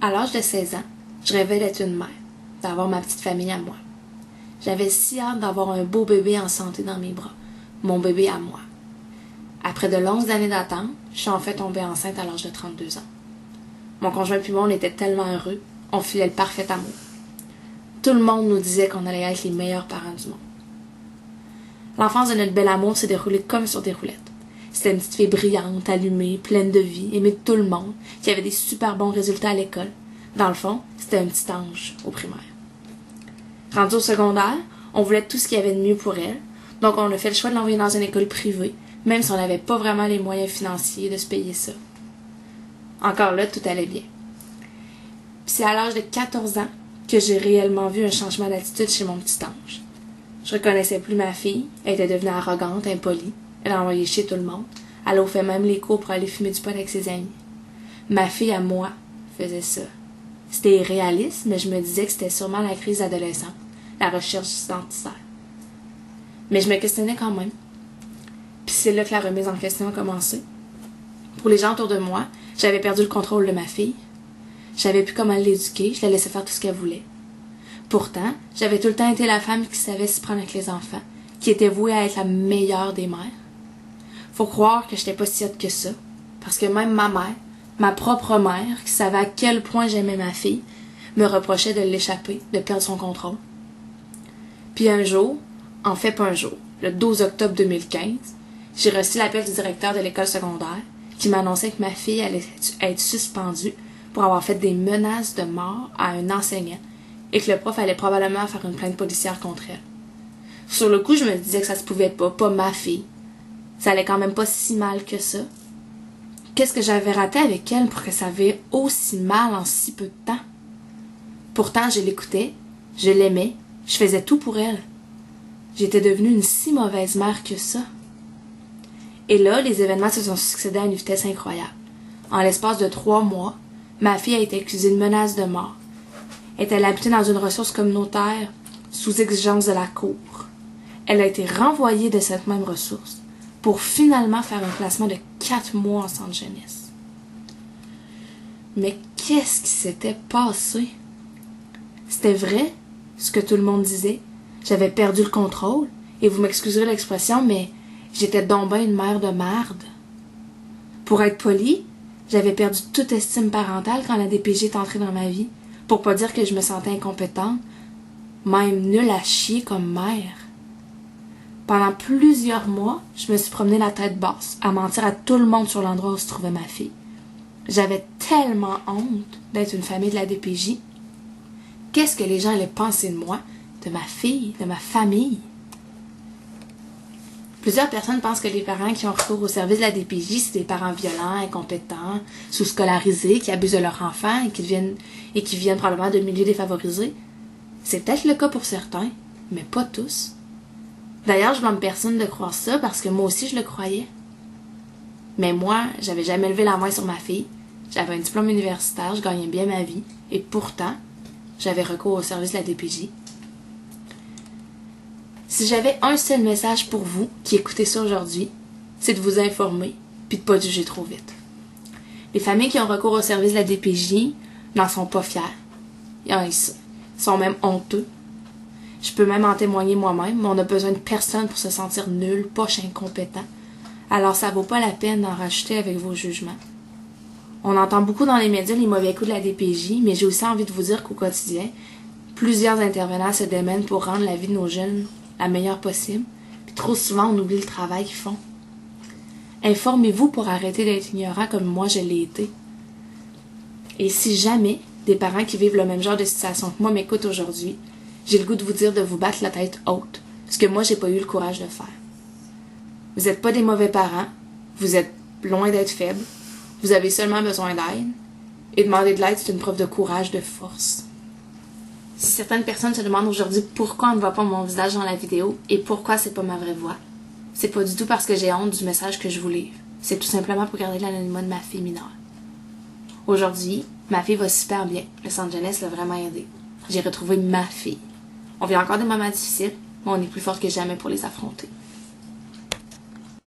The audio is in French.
À l'âge de 16 ans, je rêvais d'être une mère, d'avoir ma petite famille à moi. J'avais si hâte d'avoir un beau bébé en santé dans mes bras, mon bébé à moi. Après de longues années d'attente, je suis enfin tombée enceinte à l'âge de 32 ans. Mon conjoint puis moi, on était tellement heureux, on filait le parfait amour. Tout le monde nous disait qu'on allait être les meilleurs parents du monde. L'enfance de notre bel amour s'est déroulée comme sur des roulettes. C'était une petite fille brillante, allumée, pleine de vie, aimée de tout le monde, qui avait des super bons résultats à l'école. Dans le fond, c'était un petit ange au primaire. Rendue au secondaire, on voulait tout ce qu'il y avait de mieux pour elle, donc on a fait le choix de l'envoyer dans une école privée, même si on n'avait pas vraiment les moyens financiers de se payer ça. Encore là, tout allait bien. Puis c'est à l'âge de 14 ans que j'ai réellement vu un changement d'attitude chez mon petit ange. Je reconnaissais plus ma fille, elle était devenue arrogante, impolie, elle envoyait chier tout le monde, elle a fait même les cours pour aller fumer du pot avec ses amis. Ma fille à moi faisait ça. C'était irréaliste, mais je me disais que c'était sûrement la crise adolescente, la recherche identitaire. Mais je me questionnais quand même. Puis c'est là que la remise en question a commencé. Pour les gens autour de moi, j'avais perdu le contrôle de ma fille. Je savais plus comment l'éduquer, je la laissais faire tout ce qu'elle voulait. Pourtant, j'avais tout le temps été la femme qui savait s'y prendre avec les enfants, qui était vouée à être la meilleure des mères. Faut croire que j'étais pas si hot que ça, parce que même ma mère, ma propre mère, qui savait à quel point j'aimais ma fille, me reprochait de l'échapper, de perdre son contrôle. Puis un jour, en fait pas un jour, le 12 octobre 2015, j'ai reçu l'appel du directeur de l'école secondaire qui m'annonçait que ma fille allait être suspendue pour avoir fait des menaces de mort à un enseignant et que le prof allait probablement faire une plainte policière contre elle. Sur le coup, je me disais que ça se pouvait pas ma fille. Ça allait quand même pas si mal que ça. Qu'est-ce que j'avais raté avec elle pour que ça aille aussi mal en si peu de temps? Pourtant, je l'écoutais, je l'aimais, je faisais tout pour elle. J'étais devenue une si mauvaise mère que ça. Et là, les événements se sont succédés à une vitesse incroyable. En l'espace de 3 mois, ma fille a été accusée de menaces de mort. Elle habitait dans une ressource communautaire sous exigence de la cour. Elle a été renvoyée de cette même ressource pour finalement faire un placement de 4 mois en centre jeunesse. Mais qu'est-ce qui s'était passé? C'était vrai, ce que tout le monde disait. J'avais perdu le contrôle, et vous m'excuserez l'expression, mais j'étais donc ben une mère de marde. Pour être polie, j'avais perdu toute estime parentale quand la DPJ est entrée dans ma vie, pour pas dire que je me sentais incompétente, même nulle à chier comme mère. Pendant plusieurs mois, je me suis promenée la tête basse, à mentir à tout le monde sur l'endroit où se trouvait ma fille. J'avais tellement honte d'être une famille de la DPJ. Qu'est-ce que les gens allaient penser de moi, de ma fille, de ma famille? Plusieurs personnes pensent que les parents qui ont recours au service de la DPJ, c'est des parents violents, incompétents, sous-scolarisés, qui abusent de leurs enfants et qui viennent probablement de milieux défavorisés. C'est peut-être le cas pour certains, mais pas tous. D'ailleurs, je blâme personne de croire ça parce que moi aussi je le croyais. Mais moi, j'avais jamais levé la main sur ma fille, j'avais un diplôme universitaire, je gagnais bien ma vie, et pourtant, j'avais recours au service de la DPJ. Si j'avais un seul message pour vous qui écoutez ça aujourd'hui, c'est de vous informer puis de pas juger trop vite. Les familles qui ont recours au service de la DPJ n'en sont pas fiers. Ils sont même honteux. Je peux même en témoigner moi-même, mais on a besoin de personne pour se sentir nul, poche, incompétent. Alors ça vaut pas la peine d'en rajouter avec vos jugements. On entend beaucoup dans les médias les mauvais coups de la DPJ, mais j'ai aussi envie de vous dire qu'au quotidien, plusieurs intervenants se démènent pour rendre la vie de nos jeunes la meilleure possible, puis trop souvent on oublie le travail qu'ils font. Informez-vous pour arrêter d'être ignorant comme moi je l'ai été. Et si jamais des parents qui vivent le même genre de situation que moi m'écoutent aujourd'hui, j'ai le goût de vous dire de vous battre la tête haute, parce que moi j'ai pas eu le courage de le faire. Vous êtes pas des mauvais parents, vous êtes loin d'être faibles, vous avez seulement besoin d'aide, et demander de l'aide c'est une preuve de courage, de force. Si certaines personnes se demandent aujourd'hui pourquoi on ne voit pas mon visage dans la vidéo et pourquoi c'est pas ma vraie voix, c'est pas du tout parce que j'ai honte du message que je vous livre. C'est tout simplement pour garder l'anonymat de ma fille mineure. Aujourd'hui, ma fille va super bien. Le centre jeunesse l'a vraiment aidé. J'ai retrouvé ma fille. On vit encore des moments difficiles, mais on est plus fort que jamais pour les affronter.